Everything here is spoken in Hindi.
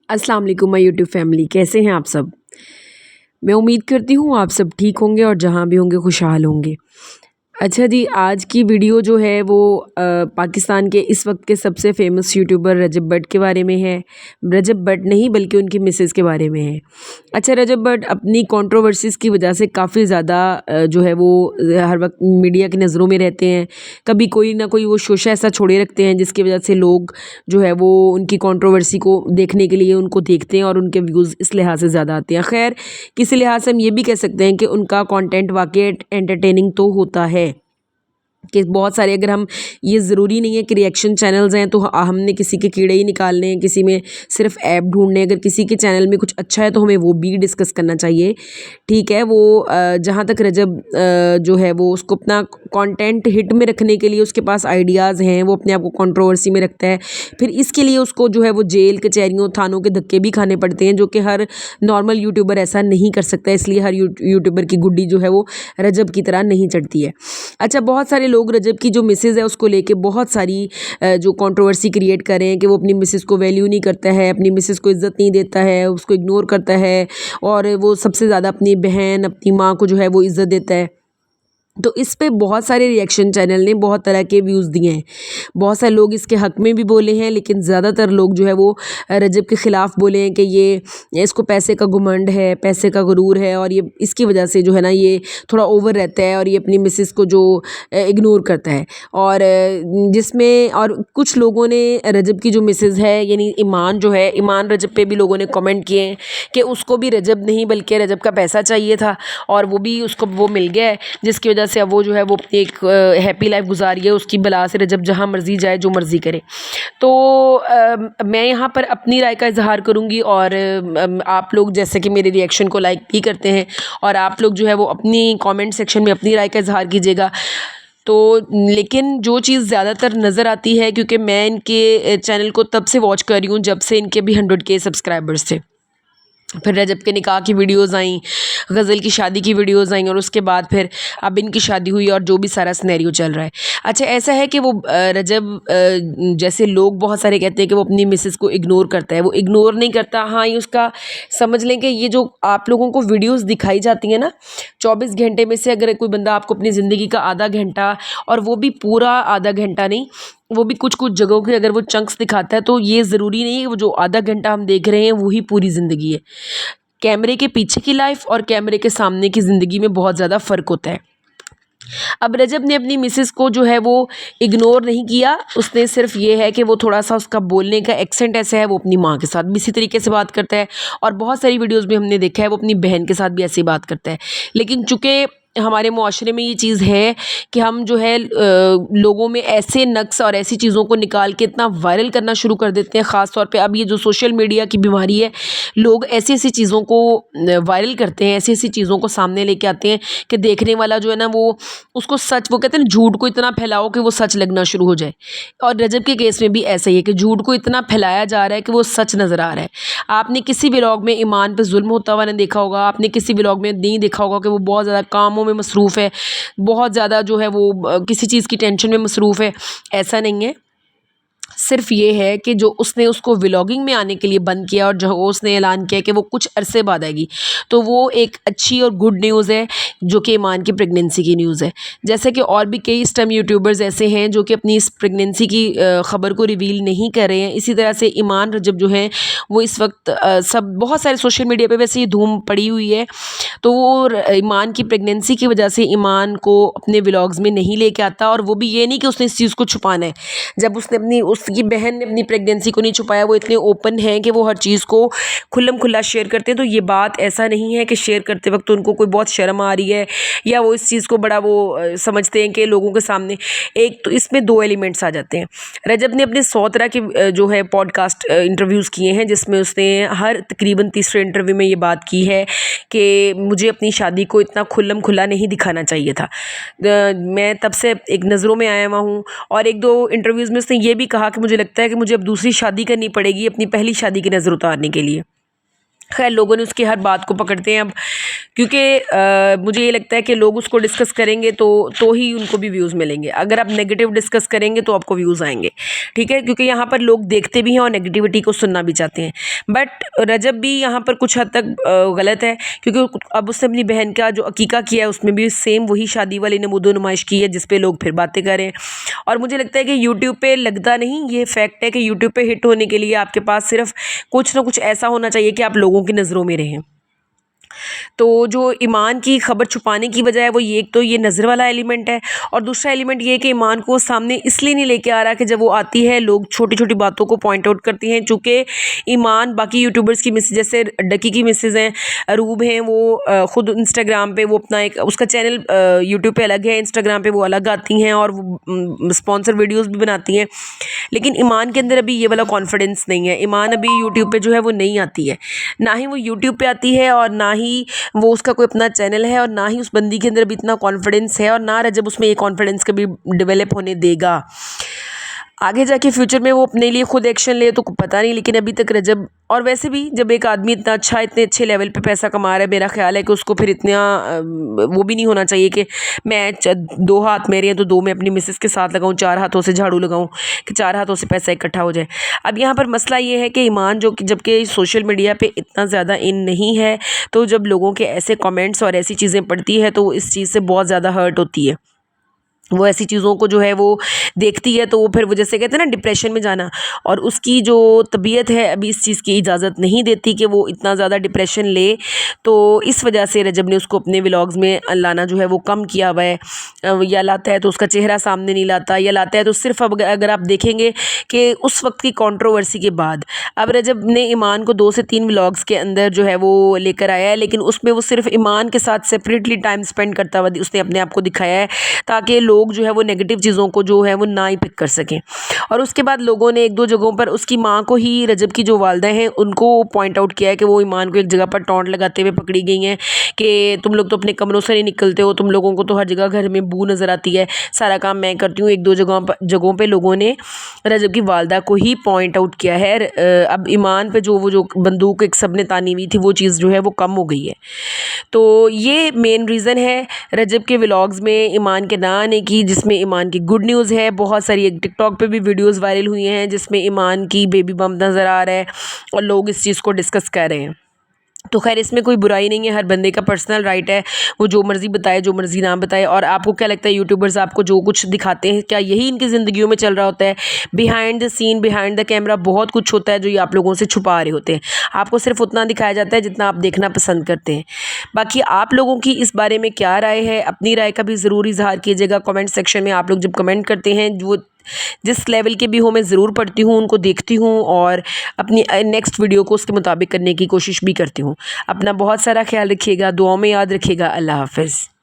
अस्सलाम वालेकुम माय यूट्यूब फैमिली, कैसे हैं आप सब। मैं उम्मीद करती हूँ आप सब ठीक होंगे और जहाँ भी होंगे खुशहाल होंगे। अच्छा जी, आज की वीडियो जो है वो पाकिस्तान के इस वक्त के सबसे फेमस यूट्यूबर रजब भट्ट के बारे में है। रजब भट्ट नहीं बल्कि उनकी मिसेस के बारे में है। अच्छा, रजब भट्ट अपनी कंट्रोवर्सीज़ की वजह से काफ़ी ज़्यादा जो है वो हर वक्त मीडिया की नज़रों में रहते हैं। कभी कोई ना कोई वो शोशा ऐसा छोड़े रखते हैं जिसकी वजह से लोग जो है वो उनकी कंट्रोवर्सी को देखने के लिए उनको देखते हैं और उनके व्यूज़ इस लिहाज से ज़्यादा आते हैं। खैर, किसी लिहाज से हम ये भी कह सकते हैं कि उनका कंटेंट वाकई एंटरटेनिंग तो होता है कि बहुत सारे, अगर हम, ये ज़रूरी नहीं है कि रिएक्शन चैनल्स हैं तो हमने किसी के कीड़े ही निकालने हैं, किसी में सिर्फ ऐप ढूंढने। अगर किसी के चैनल में कुछ अच्छा है तो हमें वो भी डिस्कस करना चाहिए। ठीक है, वो जहाँ तक रजब जो है वो उसको अपना कंटेंट हिट में रखने के लिए उसके पास आइडियाज़ हैं, वो अपने आप को कंट्रोवर्सी में रखता है। फिर इसके लिए उसको जो है वो जेल कचहरियों थानों के धक्के भी खाने पड़ते हैं, जो कि हर नॉर्मल यूट्यूबर ऐसा नहीं कर सकता। इसलिए हर यूट्यूबर की गुड्डी जो है वो रजब की तरह नहीं चढ़ती है। अच्छा, बहुत सारे लोग रजब की जो मिसेज़ है उसको लेके बहुत सारी जो कंट्रोवर्सी क्रिएट कर रहे हैं कि वो अपनी मिसेज़ को वैल्यू नहीं करता है, अपनी मिसेज़ को इज़्ज़त नहीं देता है, उसको इग्नोर करता है और वो सबसे ज़्यादा अपनी बहन, अपनी माँ को जो है वो इज़्ज़त देता है। तो इस पे बहुत सारे रिएक्शन चैनल ने बहुत तरह के व्यूज़ दिए हैं। बहुत सारे लोग इसके हक़ में भी बोले हैं, लेकिन ज़्यादातर लोग जो है वो रजब के ख़िलाफ़ बोले हैं कि ये इसको पैसे का घुमंड है, पैसे का गुरूर है और ये इसकी वजह से जो है ना ये थोड़ा ओवर रहता है और ये अपनी मिसेस को जो इग्नोर करता है। और जिसमें और कुछ लोगों ने रजब की जो मिसेस है यानी ईमान जो है, ईमान रजब पे भी लोगों ने कमेंट किए हैं कि उसको भी रजब नहीं बल्कि रजब का पैसा चाहिए था और वो भी उसको वो मिल गया है, जिसकी वजह से अब वो जो है वो अपनी एक हैप्पी लाइफ गुजारी है। उसकी बला से रजब जहाँ मर्जी जाए, जो मर्जी करे। तो मैं यहाँ पर अपनी राय का इजहार करूँगी और आप लोग जैसे कि मेरे रिएक्शन को लाइक भी करते हैं और आप लोग जो है वो अपनी कमेंट सेक्शन में अपनी राय का इजहार कीजिएगा। तो लेकिन जो चीज़ ज़्यादातर नज़र आती है, क्योंकि मैं इनके चैनल को तब से वॉच कर रही हूँ जब से इनके भी 100K सब्सक्राइबर्स थे। फिर रजब के निकाह की वीडियोस आई, गज़ल की शादी की वीडियोस आई और उसके बाद फिर अब इनकी शादी हुई और जो भी सारा सिनेरियो चल रहा है। अच्छा, ऐसा है कि वो रजब जैसे लोग बहुत सारे कहते हैं कि वो अपनी मिसेस को इग्नोर करता है, वो इग्नोर नहीं करता। हाँ, ये उसका समझ लें कि ये जो आप लोगों को वीडियोस दिखाई जाती हैं ना, 24 घंटे में से अगर कोई बंदा आपको अपनी ज़िंदगी का आधा घंटा, और वो भी पूरा आधा घंटा नहीं, वो भी कुछ कुछ जगहों के अगर वो चंक्स दिखाता है, तो ये ज़रूरी नहीं है वो जो आधा घंटा हम देख रहे हैं वही पूरी ज़िंदगी है। कैमरे के पीछे की लाइफ और कैमरे के सामने की ज़िंदगी में बहुत ज़्यादा फ़र्क होता है। अब रजब ने अपनी मिसेस को जो है वो इग्नोर नहीं किया, उसने सिर्फ ये है कि वो थोड़ा सा उसका बोलने का एक्सेंट ऐसा है, वो अपनी माँ के साथ भी इसी तरीके से बात करता है और बहुत सारी वीडियोज़ में हमने देखा है वो अपनी बहन के साथ भी ऐसे ही बात करता है। लेकिन चूँकि हमारे मुआशरे में ये चीज़ है कि हम जो है लोगों में ऐसे नक्स और ऐसी चीज़ों को निकाल के इतना वायरल करना शुरू कर देते हैं। ख़ास तौर पे अब ये जो सोशल मीडिया की बीमारी है, लोग ऐसी ऐसी चीज़ों को वायरल करते हैं, ऐसी ऐसी चीज़ों को सामने लेके आते हैं कि देखने वाला जो है ना वो उसको सच, वो कहते हैं ना, झूठ को इतना फैलाओ कि वो सच लगना शुरू हो जाए। और रजब के केस में भी ऐसा ही है कि झूठ को इतना फैलाया जा रहा है कि वो सच नज़र आ रहा है। आपने किसी व्लॉग में ईमान पे जुल्म होता हुआ नहीं देखा होगा, आपने किसी व्लॉग में नहीं देखा होगा कि वो बहुत ज़्यादा कामों में मसरूफ़ है, बहुत ज़्यादा जो है वो किसी चीज़ की टेंशन में मसरूफ़ है। ऐसा नहीं है, सिर्फ ये है कि जो उसने उसको व्लॉगिंग में आने के लिए बंद किया और जो उसने ऐलान किया कि वो कुछ अरसे बाद आएगी, तो वो एक अच्छी और गुड न्यूज़ है, जो कि ईमान की प्रेगनेंसी की न्यूज़ है। जैसे कि और भी कई इस टाइम यूट्यूबर्स ऐसे हैं जो कि अपनी इस प्रेगनेंसी की ख़बर को रिवील नहीं कर रहे हैं। इसी तरह से ईमान रजब जो हैं वो इस वक्त सब बहुत सारे सोशल मीडिया पे वैसे ही धूम पड़ी हुई है, तो वो ईमान की प्रेगनेंसी की वजह से ईमान को अपने व्लॉग्स में नहीं लेके आता। और वो भी ये नहीं कि उसने इस चीज़ को छुपाना है, जब उसने अपनी उसकी बहन ने अपनी प्रेगनेंसी को नहीं छुपाया, वो इतने ओपन हैं कि वो हर चीज़ को खुल्लम खुल्ला शेयर करते हैं। तो ये बात ऐसा नहीं है कि शेयर करते वक्त उनको कोई बहुत शर्म आ रही है या वो इस चीज़ को बड़ा वो समझते हैं कि लोगों के सामने। एक तो इसमें दो एलिमेंट्स आ जाते हैं। रजब ने अपने 100 तरह के जो है पॉडकास्ट इंटरव्यूज़ किए हैं, जिसमें उसने हर तकरीबन तीसरे इंटरव्यू में ये बात की है कि मुझे अपनी शादी को इतना खुल्लम खुल्ला नहीं दिखाना चाहिए था। मैं तब से एक नज़रों में आया हुआ हूँ। और एक दो इंटरव्यूज़ में उसने ये भी कहा कि मुझे लगता है कि मुझे अब दूसरी शादी करनी पड़ेगी अपनी पहली शादी की नज़र उतारने के लिए। खैर लोगों ने उसकी हर बात को पकड़ते हैं अब, क्योंकि मुझे ये लगता है कि लोग उसको डिस्कस करेंगे तो ही उनको भी व्यूज़ मिलेंगे। अगर आप नेगेटिव डिस्कस करेंगे तो आपको व्यूज़ आएंगे, ठीक है, क्योंकि यहाँ पर लोग देखते भी हैं और नेगेटिविटी को सुनना भी चाहते हैं। बट रजब भी यहाँ पर कुछ हद तक गलत है, क्योंकि अब उसने अपनी बहन का जो अकीका किया है उसमें भी सेम वही शादी वाली नमूदो नुमाइश की है, जिस पे लोग फिर बातें करें। और मुझे लगता है कि यूट्यूब पे लगता नहीं, ये फैक्ट है कि यूट्यूब पे हिट होने के लिए आपके पास सिर्फ कुछ ना कुछ ऐसा होना चाहिए कि आप लोगों की नज़रों में रहें। तो जो ईमान की खबर छुपाने की वजह है वो ये, एक तो ये नज़र वाला एलिमेंट है, और दूसरा एलिमेंट ये है कि ईमान को सामने इसलिए नहीं लेके आ रहा कि जब वो आती है लोग छोटी छोटी बातों को पॉइंट आउट करती हैं। चूँकि ईमान बाकी यूट्यूबर्स की मिसेज, जैसे डकी की मिसेज हैं, रूब हैं, वो ख़ुद इंस्टाग्राम पे वो अपना एक उसका चैनल यूट्यूब पे अलग है, इंस्टाग्राम पे वो अलग आती हैं और वो स्पॉन्सर वीडियोज़ भी बनाती हैं। लेकिन ईमान के अंदर अभी ये वाला कॉन्फिडेंस नहीं है। ईमान अभी यूट्यूब पे जो है वो नहीं आती है, ना ही वो यूट्यूब पे आती है, और ना ही वो उसका कोई अपना चैनल है, और ना ही उस बंदी के अंदर भी इतना कॉन्फिडेंस है, और ना रजब उसमें ये कॉन्फिडेंस कभी डेवलप होने देगा। आगे जाके फ्यूचर में वो अपने लिए खुद एक्शन ले तो पता नहीं, लेकिन अभी तक रजब, और वैसे भी जब एक आदमी इतना अच्छा, इतने अच्छे लेवल पे पैसा कमा रहा है, मेरा ख्याल है कि उसको फिर इतना वो भी नहीं होना चाहिए कि मैं 2 हाथ मेरे हैं तो 2 मैं अपनी मिसेस के साथ लगाऊं, 4 हाथों से झाड़ू लगाऊं कि 4 हाथों से पैसा इकट्ठा हो जाए। अब यहाँ पर मसला ये है कि ईमान जो कि जबकि सोशल मीडिया पे इतना ज़्यादा इन नहीं है, तो जब लोगों के ऐसे कमेंट्स और ऐसी चीज़ें पढ़ती है तो इस चीज़ से बहुत ज़्यादा हर्ट होती है। वो ऐसी चीज़ों को जो है वो देखती है, तो वो फिर वो जैसे कहते हैं ना डिप्रेशन में जाना, और उसकी जो तबीयत है अभी इस चीज़ की इजाज़त नहीं देती कि वो इतना ज़्यादा डिप्रेशन ले। तो इस वजह से रजब ने उसको अपने व्लॉग्स में लाना जो है वो कम किया हुआ है, या लाता है तो उसका चेहरा सामने नहीं लाता, या लाता है तो सिर्फ अब अगर आप देखेंगे कि उस वक्त की कंट्रोवर्सी के बाद अब रजब ने ईमान को 2 से 3 व्लॉग्स के अंदर जो है वो लेकर आया है, लेकिन उसमें वो सिर्फ ईमान के साथ सेपरेटली टाइम स्पेंड करता हुआ उसने अपने आप को दिखाया है, ताकि लोग जो है वो नेगेटिव चीज़ों को जो है वो ना ही पिक कर सकें। और उसके बाद लोगों ने 1-2 जगहों पर उसकी माँ को ही, रजब की जो वालदा हैं उनको पॉइंट आउट किया है कि वो ईमान को एक जगह पर टॉन्ट लगाते हुए पकड़ी गई हैं कि तुम लोग तो अपने कमरों से नहीं निकलते हो, तुम लोगों को तो हर जगह घर में बू नज़र आती है, सारा काम मैं करती हूँ। 1-2 जगहों पर लोगों ने रजब की वालदा को ही पॉइंट आउट किया है। अब ईमान पे जो बंदूक एक सब ने तानी हुई थी वो चीज़ जो है वो कम हो गई है। तो ये मेन रीज़न है रजब के व्लॉग्स में ईमान के ना आने की, जिसमें ईमान की गुड न्यूज़ है। बहुत सारी टिकटॉक पे भी वीडियोस वायरल हुई हैं जिसमें ईमान की बेबी बम्प नज़र आ रहा है और लोग इस चीज़ को डिस्कस कर रहे हैं। तो खैर इसमें कोई बुराई नहीं है, हर बंदे का पर्सनल राइट है, वो जो मर्ज़ी बताए जो मर्ज़ी ना बताए। और आपको क्या लगता है यूट्यूबर्स आपको जो कुछ दिखाते हैं क्या यही इनकी ज़िंदगियों में चल रहा होता है? Behind the scene, behind the camera बहुत कुछ होता है जो ये आप लोगों से छुपा रहे होते हैं। आपको सिर्फ उतना दिखाया जाता है जितना आप देखना पसंद करते हैं। बाकी आप लोगों की इस बारे में क्या राय है, अपनी राय का भी ज़रूर इज़हार कीजिएगा कमेंट सेक्शन में। आप लोग जब कमेंट करते हैं वो जिस लेवल के भी हो मैं ज़रूर पढ़ती हूँ, उनको देखती हूँ और अपनी नेक्स्ट वीडियो को उसके मुताबिक करने की कोशिश भी करती हूँ। अपना बहुत सारा ख्याल रखिएगा, दुआओं में याद रखिएगा। अल्लाह हाफ़िज़।